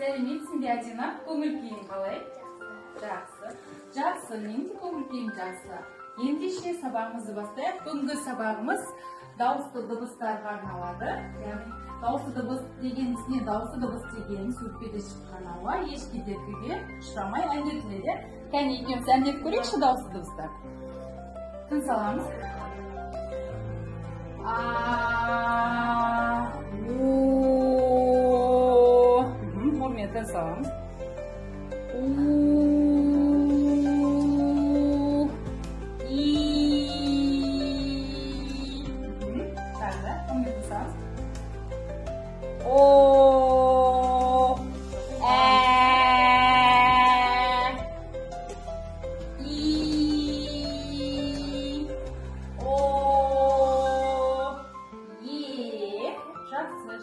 Сәлеметсің бе Адина? Көңіл күйің қалай? Жақсы. Жақсы, менің де көңіл күйім жақсы. Ендеше сабағымызды бастайық. Бүгінгі сабағымыз дауысты дыбыстарға арналады. Яғни дауысты дыбыс дегеніміз не? Дауысты дыбыс дегеніміз өкпеде шыққан ауа еш кедергіге ұшырамай әндетіледі. Кәне екеуміз әндетіп көрейікші дауысты дыбыстар. Тыныс аламыз. Мұрмен тыныс аламыз.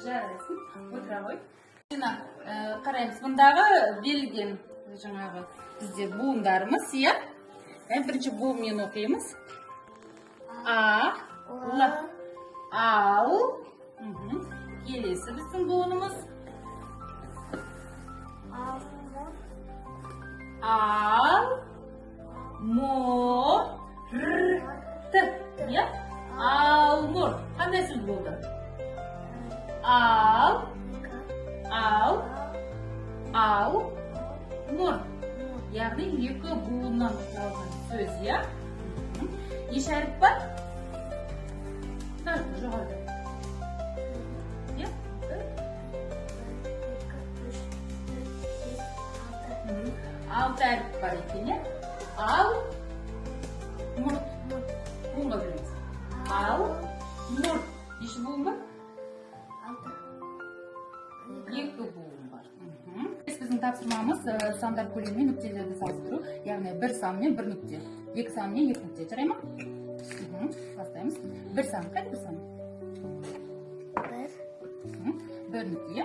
Жарайсың, отыра ғой. Қараймыз, бұндағы берілген жаңағы бізде буындарымыз, иә? Бірінші буынмен оқимыз. А, Л, ал. Келесі біздің буынымыз. Ал, мо, р, т, иә? Алмұр. Қандай сөз болды? Ал, мұр. Яғни екі буыннан құралған сөз, иә? Еш әріп бар? Жоғарыда. Алты әріп бар екен, иә? Ал, мұр. Буынға білеміз. Ал, мұр. Еші буын бар? Екі буын бар. Біздің тапсырмамыз сандар көлемі нүктелерді салыстыру. Яғни бір сан мен бір нүкте. Екі сан мен екі нүкте. Жарай ма? Бастаймыз. Бір сан. Қайда бір сан? Бір нүкте, иә?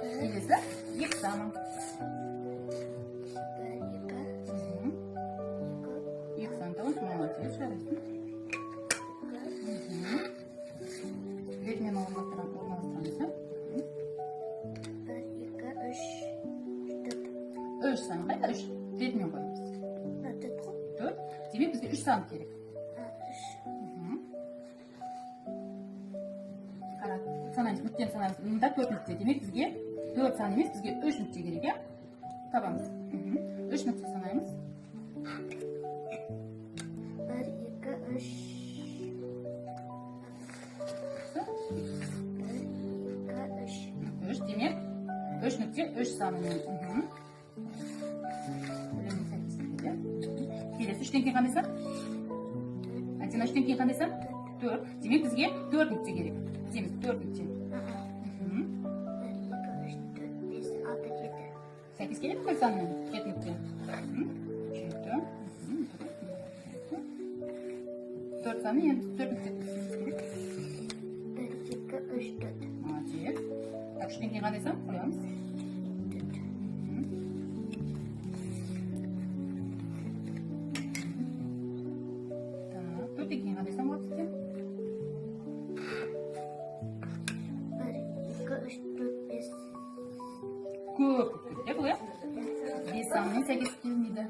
Келесі екі сан. Екі сан табыз. Молодец, жарайсың. Бетмен орналастырамыз. Үш сан. Қайда үш? Бетмен қойымыз. Төрт. Демек бізге үш сан керек. Қара, санаймыз, нүктені санаймыз. Мұнда төрт нүкте. Демек бізге төрт сан емес, бізге үш нүкте керек, е? Табамыз. Үш нүкте санаймыз. Бір, екі, үш. Үш, демек, үш нүкте, үш санымен. Келесі, үштен кейін қандай сан? Адина, үштен кейін қандай сан? Төрт. Демек, бізге төрт нүкте керек. Деміз, төрт нүкте. Сәйкес келеді ме санмен? Жеті нүкте. Жеті. Төрт санмен, енді төрт нүкте. Бір, екі, үш, төрт. Молодец. Так, үштен кейін қандай сан? Қоямыз. Төрттен кейін қандай сан болады сізде? Бір, екі, үш, төрт, бес. Көп. Бұл, иә? Бес санмен сәйкес келмейді.